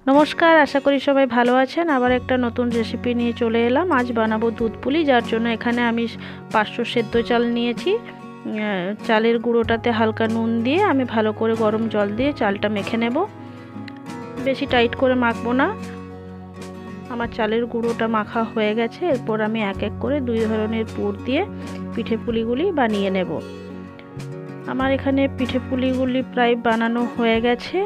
নমস্কার, আশা করি সবাই ভালো আছেন। আবার একটা নতুন রেসিপি নিয়ে চলে এলাম। আজ বানাবো দুধ পুলি, যার জন্য এখানে আমি 500 সেদ্ধ চাল নিয়েছি। চালের গুঁড়োটাতে হালকা নুন দিয়ে আমি ভালো করে গরম জল দিয়ে চালটা মেখে নেব। বেশি টাইট করে মাখবো না। আমার চালের গুঁড়োটা মাখা হয়ে গেছে। এরপর আমি এক এক করে দুই ধরনের পুর দিয়ে পিঠে পুলিগুলি বানিয়ে নেব। আমার এখানে পিঠে পুলিগুলি প্রায় বানানো হয়ে গেছে।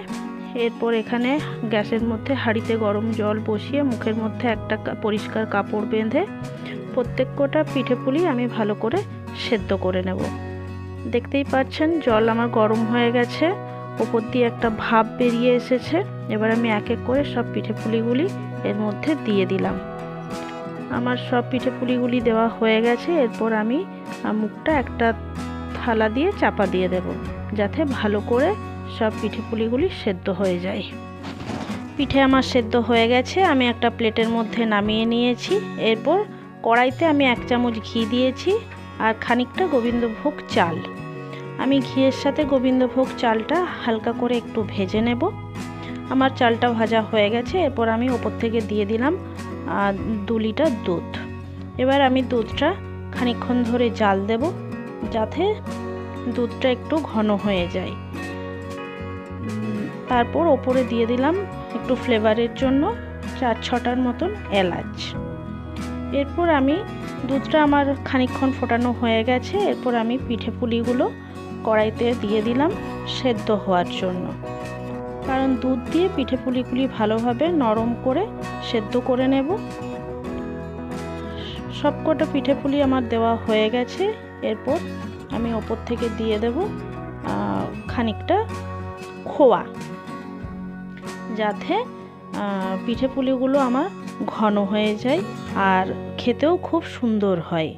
এরপর এখানে গ্যাসের মধ্যে হাঁড়িতে গরম জল বসিয়ে মুখের মধ্যে একটা পরিষ্কার কাপড় বেঁধে প্রত্যেকটা পিঠে পুলি আমি ভালো করে সেদ্ধ করে নেব। দেখতেই পাচ্ছেন জল আমার গরম হয়ে গেছে, ওপর দিয়ে একটা ভাপ বেরিয়ে এসেছে। এবার আমি এক এক করে সব পিঠে পুলিগুলি এর মধ্যে দিয়ে দিলাম। আমার সব পিঠে পুলিগুলি দেওয়া হয়ে গেছে। এরপর আমি মুখটা একটা থালা দিয়ে চাপা দিয়ে দেব, যাতে ভালো করে সব পিঠে পুলিগুলি সেদ্ধ হয়ে যায়। পিঠে আমার সেদ্ধ হয়ে গেছে, আমি একটা প্লেটের মধ্যে নামিয়ে নিয়েছি। এরপর কড়াইতে আমি 1 চামচ ঘি দিয়েছি আর খানিকটা গোবিন্দভোগ চাল। আমি ঘিয়ের সাথে গোবিন্দভোগ চালটা হালকা করে একটু ভেজে নেব। আমার চালটা ভাজা হয়ে গেছে। এরপর আমি ওপর থেকে দিয়ে দিলাম 2 লিটার দুধ। এবার আমি দুধটা খানিকক্ষণ ধরে জাল দেব, যাতে দুধটা একটু ঘন হয়ে যায়। তারপর ওপরে দিয়ে দিলাম একটু ফ্লেভারের জন্য 4-6টার মতন এলাচ। এরপর আমি দুধটা আমার খানিকক্ষণ ফোটানো হয়ে গেছে। এরপর আমি পিঠে পুলিগুলো কড়াইতে দিয়ে দিলাম সেদ্ধ হওয়ার জন্য, কারণ দুধ দিয়ে পিঠে পুলিগুলি ভালোভাবে নরম করে সেদ্ধ করে নেব। সবকটা পিঠে পুলি আমার দেওয়া হয়ে গেছে। এরপর আমি ওপর থেকে দিয়ে দেব খানিকটা খোয়া, যাতে পিঠে পুলিগুলো আমার ঘন হয়ে যায় আর খেতেও খুব সুন্দর হয়।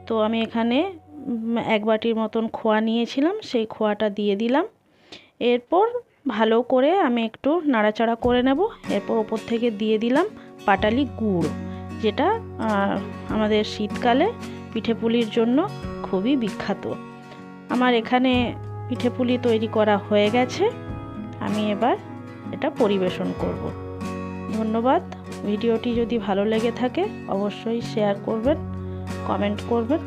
তো আমি এখানে 1 বাটির মতন খোয়া নিয়েছিলাম, সেই খোয়াটা দিয়ে দিলাম। এরপর ভালো করে আমি একটু নাড়াচাড়া করে নেব। এরপর ওপর থেকে দিয়ে দিলাম পাটালি গুড়, যেটা আমাদের শীতকালে পিঠে পুলির জন্য খুবই বিখ্যাত। আমার এখানে পিঠে পুলি তৈরি করা হয়ে গেছে। আমি এবার এটা পরিবেশন করব। ধন্যবাদ। ভিডিওটি যদি ভালো লেগে থাকে অবশ্যই শেয়ার করবেন, কমেন্ট করবেন।